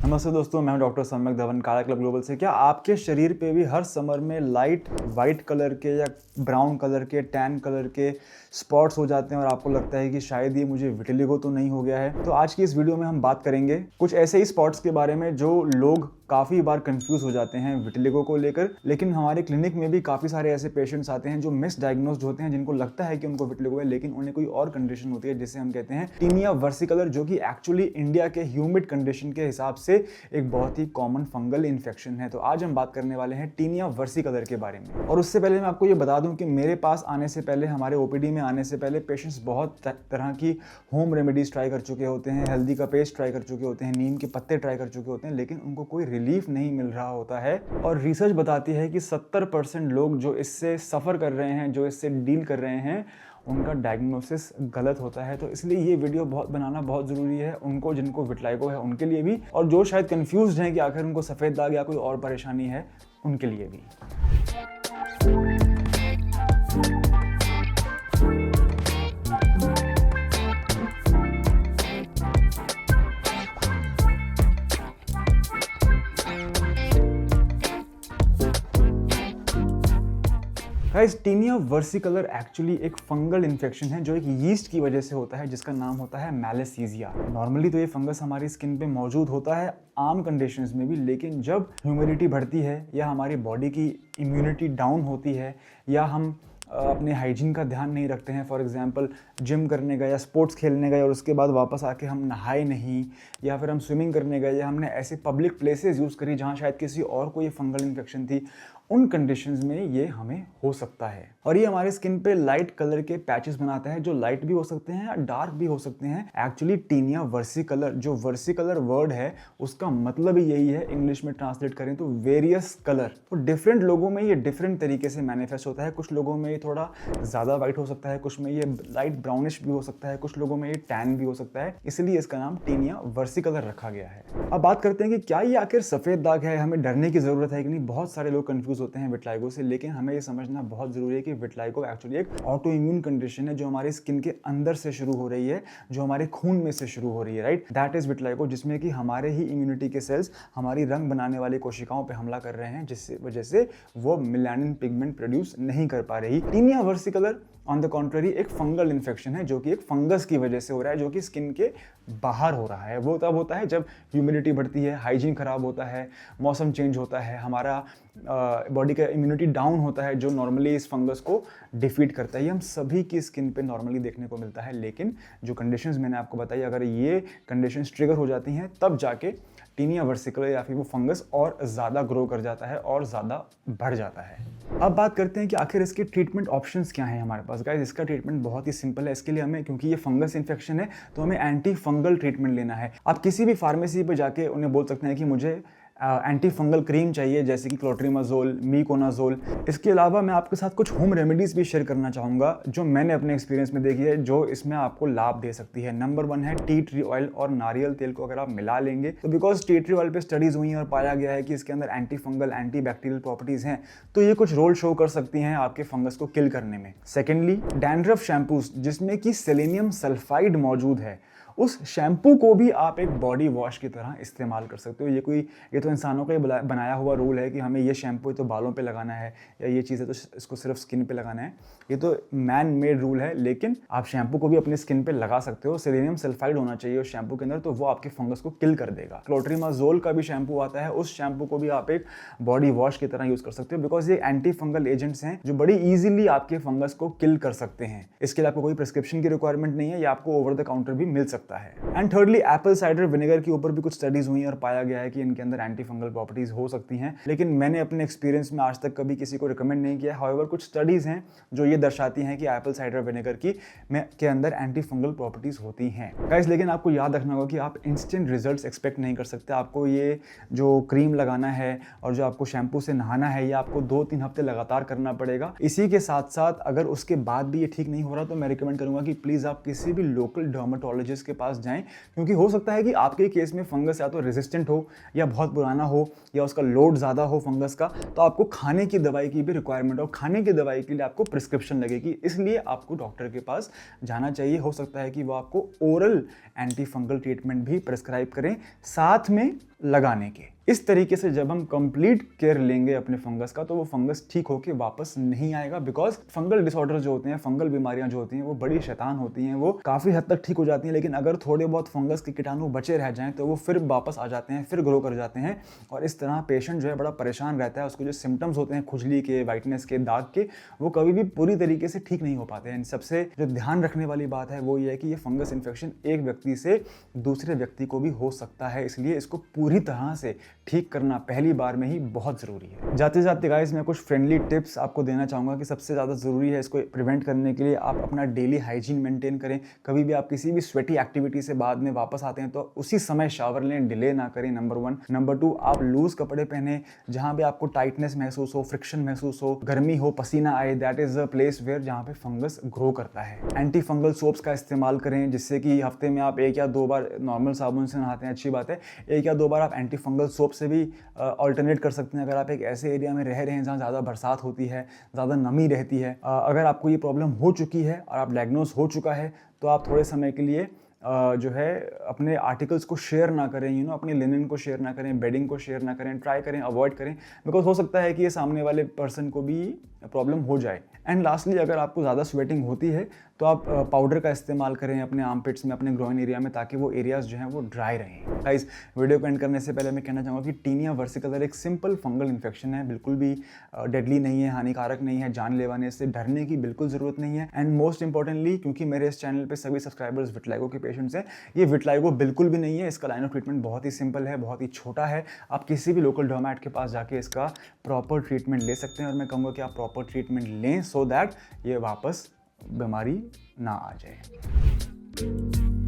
नमस्ते दोस्तों, मैं हूं डॉक्टर सम्यक धवन, काया क्लब ग्लोबल से। क्या आपके शरीर पे भी हर समर में लाइट वाइट कलर के या ब्राउन कलर के, टैन कलर के स्पॉट्स हो जाते हैं और आपको लगता है कि शायद ये मुझे विटिलिगो तो नहीं हो गया है? तो आज की इस वीडियो में हम बात करेंगे कुछ ऐसे ही स्पॉट्स के बारे में जो लोग काफ़ी बार कंफ्यूज हो जाते हैं विटिलिगो को लेकर। लेकिन हमारे क्लिनिक में भी काफ़ी सारे ऐसे पेशेंट्स आते हैं जो मिसडायग्नोस्ड होते हैं, जिनको लगता है कि उनको विटिलिगो है लेकिन उन्हें कोई और कंडीशन होती है जिसे हम कहते हैं टीनिया वर्सिकलर, जो कि एक्चुअली इंडिया के ह्यूमिड कंडीशन के हिसाब से एक बहुत ही कॉमन फंगल इन्फेक्शन है। तो आज हम बात करने वाले हैं टीनिया वर्सिकलर के बारे में। और उससे पहले मैं आपको ये बता दूं कि मेरे पास आने से पहले, हमारे ओपीडी में आने से पहले पेशेंट्स बहुत तरह की होम रेमेडीज ट्राई कर चुके होते हैं, हल्दी का पेस्ट ट्राई कर चुके होते हैं, नीम के पत्ते ट्राई कर चुके होते हैं, लेकिन उनको कोई रिलीफ नहीं मिल रहा होता है। और रिसर्च बताती है कि 70% लोग जो इससे सफ़र कर रहे हैं, जो इससे डील कर रहे हैं, उनका डायग्नोसिस गलत होता है। तो इसलिए ये वीडियो बनाना बहुत ज़रूरी है उनको जिनको विटिलिगो है उनके लिए भी, और जो शायद कंफ्यूज्ड हैं कि आखिर उनको सफ़ेद दाग या कोई और परेशानी है उनके लिए भी। गाइस, टीनिया वर्सिकलर एक्चुअली एक फंगल इन्फेक्शन है जो एक यीस्ट की वजह से होता है, जिसका नाम होता है मैलासीजिया। नॉर्मली तो ये फंगस हमारी स्किन पे मौजूद होता है आम कंडीशंस में भी, लेकिन जब ह्यूमिडिटी बढ़ती है या हमारी बॉडी की इम्यूनिटी डाउन होती है या हम अपने हाइजीन का ध्यान नहीं रखते हैं, फॉर एग्जांपल जिम करने गए या स्पोर्ट्स खेलने गए और उसके बाद वापस आके हम नहाए नहीं, या फिर हम स्विमिंग करने गए या हमने ऐसे पब्लिक प्लेसेस यूज़ करी जहाँ शायद किसी और को ये फंगल इन्फेक्शन थी, उन कंडीशंस में ये हमें हो सकता है। और ये हमारे स्किन पे लाइट कलर के पैचेस बनाता है, जो लाइट भी हो सकते हैं या डार्क भी हो सकते हैं। एक्चुअली टीनिया वर्सिकलर, जो वर्सिकलर वर्ड है उसका मतलब ही यही है, इंग्लिश में ट्रांसलेट करें तो वेरियस कलर। तो डिफरेंट लोगों में ये डिफरेंट तरीके से मैनिफेस्ट होता है। कुछ लोगों में ये थोड़ा ज़्यादा वाइट हो सकता है, कुछ में ये लाइट ब्राउनिश भी हो सकता है, कुछ लोगों में ये टैन भी हो सकता है, इसलिए इसका नाम टीनिया वर्सिकलर रखा गया है। अब बात करते हैं कि क्या ये आखिर सफ़ेद दाग है, हमें डरने की ज़रूरत है कि नहीं। बहुत सारे लोग कंफ्यूज होते हैं विटिलिगो से, लेकिन हमें ये समझना बहुत ज़रूरी है कि विटिलिगो एक्चुअली एक ऑटो इम्यून कंडीशन है जो हमारी स्किन के अंदर से शुरू हो रही है, जो हमारे खून में से शुरू हो रही है, राइट। दैट इज विटिलिगो, जिसमें कि हमारे ही इम्यूनिटी के सेल्स हमारी रंग बनाने वाली कोशिकाओं पे हमला कर रहे हैं, जिससे वजह से वो मेलानिन पिगमेंट प्रोड्यूस नहीं कर पा रही। Tinea versicolor on the contrary एक फंगल इन्फेक्शन है जो कि एक फंगस की वजह से हो रहा है, जो कि स्किन के बाहर हो रहा है। वो तब होता है जब ह्यूमिडिटी बढ़ती है, हाइजीन खराब होता है, मौसम चेंज होता है, हमारा बॉडी का इम्यूनिटी डाउन होता है, जो नॉर्मली इस फंगस को डिफीट करता है। ये हम सभी की स्किन पे नॉर्मली देखने को मिलता है, लेकिन जो कंडीशंस मैंने आपको बताई, अगर ये कंडीशंस ट्रिगर हो जाती हैं तब जाके टीनिया वर्सिकलर या फिर वो फंगस और ज़्यादा ग्रो कर जाता है और ज़्यादा बढ़ जाता है। अब बात करते हैं कि आखिर इसके ट्रीटमेंट ऑप्शंस क्या हैं हमारे पास। गाइस, इसका ट्रीटमेंट बहुत ही सिंपल है। इसके लिए हमें, क्योंकि ये फंगस इन्फेक्शन है, तो हमें एंटी फंगल ट्रीटमेंट लेना है। आप किसी भी फार्मेसी पे जाके उन्हें बोल सकते हैं कि मुझे एंटी फंगल क्रीम चाहिए, जैसे कि क्लोट्रिमाजोल, मीकोनाजोल। इसके अलावा मैं आपके साथ कुछ होम रेमेडीज़ भी शेयर करना चाहूँगा जो मैंने अपने एक्सपीरियंस में देखी है, जो इसमें आपको लाभ दे सकती है। नंबर 1 है टी ट्री ऑयल और नारियल तेल को अगर आप मिला लेंगे तो, बिकॉज टी ट्री ऑयल पे स्टडीज़ हुई हैं और पाया गया है कि इसके अंदर anti fungal, anti bacterial properties हैं, तो ये कुछ रोल शो कर सकती हैं आपके फंगस को किल करने में। सेकेंडली, डैंड्रफ शैम्पूज जिसमें कि सेलेनियम सल्फाइड मौजूद है, उस शैम्पू को भी आप एक बॉडी वॉश की तरह इस्तेमाल कर सकते हो। ये तो इंसानों का ही बनाया हुआ रूल है कि हमें ये शैम्पू तो बालों पे लगाना है, या ये चीज़ है तो इसको सिर्फ स्किन पे लगाना है। ये तो मैन मेड रूल है, लेकिन आप शैम्पू को भी अपनी स्किन पे लगा सकते हो। सेलेनियम सल्फाइड होना चाहिए उस शैम्पू के अंदर, तो वो आपके फंगस को किल कर देगा। क्लोट्रिमाजोल का भी शैम्पू आता है, उस शैम्पू को भी आप एक बॉडी वॉश की तरह यूज़ कर सकते हो, बिकॉज ये एंटी फंगल एजेंट्स हैं जो बड़ी ईजिली आपके फंगस को किल कर सकते हैं। इसके लिए आपको कोई प्रिस्क्रिप्शन की रिक्वायरमेंट नहीं है, ये आपको ओवर द काउंटर भी मिल सकता है। And thirdly, Apple cider vinegar के ऊपर भी कुछ स्टडीज हुई और पाया गया है कि इनके अंदर एंटी फंगल प्रॉपर्टीज हो सकती हैं, लेकिन मैंने अपने एक्सपीरियंस में आज तक कभी किसी को रिकमेंड नहीं किया। हाउएवर कुछ स्टडीज हैं जो ये दर्शाती हैं कि एप्पल साइडर विनेगर के अंदर एंटी फंगल प्रॉपर्टीज होती हैं। गाइस, लेकिन आपको याद रखना होगा कि आप इंस्टेंट रिजल्ट्स एक्सपेक्ट नहीं कर सकते। आपको ये जो क्रीम लगाना है और जो आपको शैम्पू से नहाना है, ये आपको 2-3 हफ्ते लगातार करना पड़ेगा। इसी के साथ साथ अगर उसके बाद भी ये ठीक नहीं हो रहा, तो मैं रिकमेंड करूंगा कि प्लीज़ आप किसी भी लोकल डर्माटोलॉजिस्ट के पास जाएं, क्योंकि हो सकता है कि आपके केस में फंगस या तो रेजिस्टेंट हो या बहुत पुराना हो या उसका लोड ज़्यादा हो फंगस का, तो आपको खाने की दवाई की भी रिक्वायरमेंट हो, खाने की दवाई के लिए आपको प्रिस्क्रिप्शन लगेगी, इसलिए आपको डॉक्टर के पास जाना चाहिए। हो सकता है कि वो आपको ओरल एंटी फंगल ट्रीटमेंट भी प्रेस्क्राइब करें साथ में लगाने के। इस तरीके से जब हम कंप्लीट केयर लेंगे अपने फंगस का, तो वो फंगस ठीक होके वापस नहीं आएगा, बिकॉज फंगल डिसऑर्डर जो होते हैं, फंगल बीमारियां जो होती हैं, वो बड़ी शैतान होती हैं, वो काफ़ी हद तक ठीक हो जाती हैं, लेकिन अगर थोड़े बहुत फंगस के कीटाणु बचे रह जाएं तो वो फिर वापस आ जाते हैं, फिर ग्रो कर जाते हैं, और इस तरह पेशेंट जो है बड़ा परेशान रहता है। उसको जो सिम्टम्स होते हैं खुजली के, वाइटनेस के, दाग के, वो कभी भी पूरी तरीके से ठीक नहीं हो पाते हैं। इन सबसे जो ध्यान रखने वाली बात है वो ये है कि ये फंगस इन्फेक्शन एक व्यक्ति से दूसरे व्यक्ति को भी हो सकता है, इसलिए इसको पूरी तरह से ठीक करना पहली बार में ही बहुत ज़रूरी है। जाते जाते गाइस मैं कुछ फ्रेंडली टिप्स आपको देना चाहूँगा कि सबसे ज़्यादा ज़रूरी है इसको प्रिवेंट करने के लिए आप अपना डेली हाइजीन मेंटेन करें। कभी भी आप किसी भी स्वेटी एक्टिविटी से बाद में वापस आते हैं तो उसी समय शावर लें, डिले ना करें, नंबर 1। नंबर 2, आप लूज कपड़े पहने, जहाँ पे आपको टाइटनेस महसूस हो, फ्रिक्शन महसूस हो, गर्मी हो, पसीना आए, that is a place where जहाँ पे फंगस ग्रो करता है। एंटी फंगल सोप्स का इस्तेमाल करें, जिससे कि हफ्ते में आप 1 या 2 बार नॉर्मल साबुन से नहाते हैं, अच्छी बात है, 1 या 2 बार आप एंटी फंगल सोप से भी ऑल्टरनेट कर सकते हैं। अगर आप एक ऐसे एरिया में रह रहे हैं जहाँ ज़्यादा बरसात होती है, ज़्यादा नमी रहती है, अगर आपको ये प्रॉब्लम हो चुकी है और आप डायग्नोज हो चुका है, तो आप थोड़े समय के लिए जो है अपने आर्टिकल्स को शेयर ना करें, अपने लिनन को शेयर ना करें, बेडिंग को शेयर ना करें, ट्राई करें, अवॉइड करें, बिकॉज हो सकता है कि ये सामने वाले पर्सन को भी प्रॉब्लम हो जाए। एंड लास्टली, अगर आपको ज़्यादा स्वेटिंग होती है तो आप पाउडर का इस्तेमाल करें अपने आर्मपिट्स में, अपने ग्रोइन एरिया में, ताकि वो एरियाज जो हैं वो ड्राई रहें। गाइस, वीडियो को एंड करने से पहले मैं कहना चाहूँगा कि टीनिया वर्सिकलर एक सिंपल फंगल इन्फेक्शन है, बिल्कुल भी डेडली नहीं है, हानिकारक नहीं है, जानलेवा नहीं है, इससे डरने की बिल्कुल ज़रूरत नहीं है। एंड मोस्ट इंपॉर्टेंटली, क्योंकि मेरे इस चैनल पर सभी सब्सक्राइबर्स विटलाइगो के पेशेंट्स हैं, ये विटलाइगो बिल्कुल भी नहीं है। इसका लाइन ऑफ ट्रीटमेंट बहुत ही सिंपल है, बहुत ही छोटा है। आप किसी भी लोकल डर्मेट के पास जाके इसका प्रॉपर ट्रीटमेंट ले सकते हैं, और मैं कहूँगा कि आप प्रॉपर ट्रीटमेंट लें सो दैट ये वापस बीमारी ना आ जाए।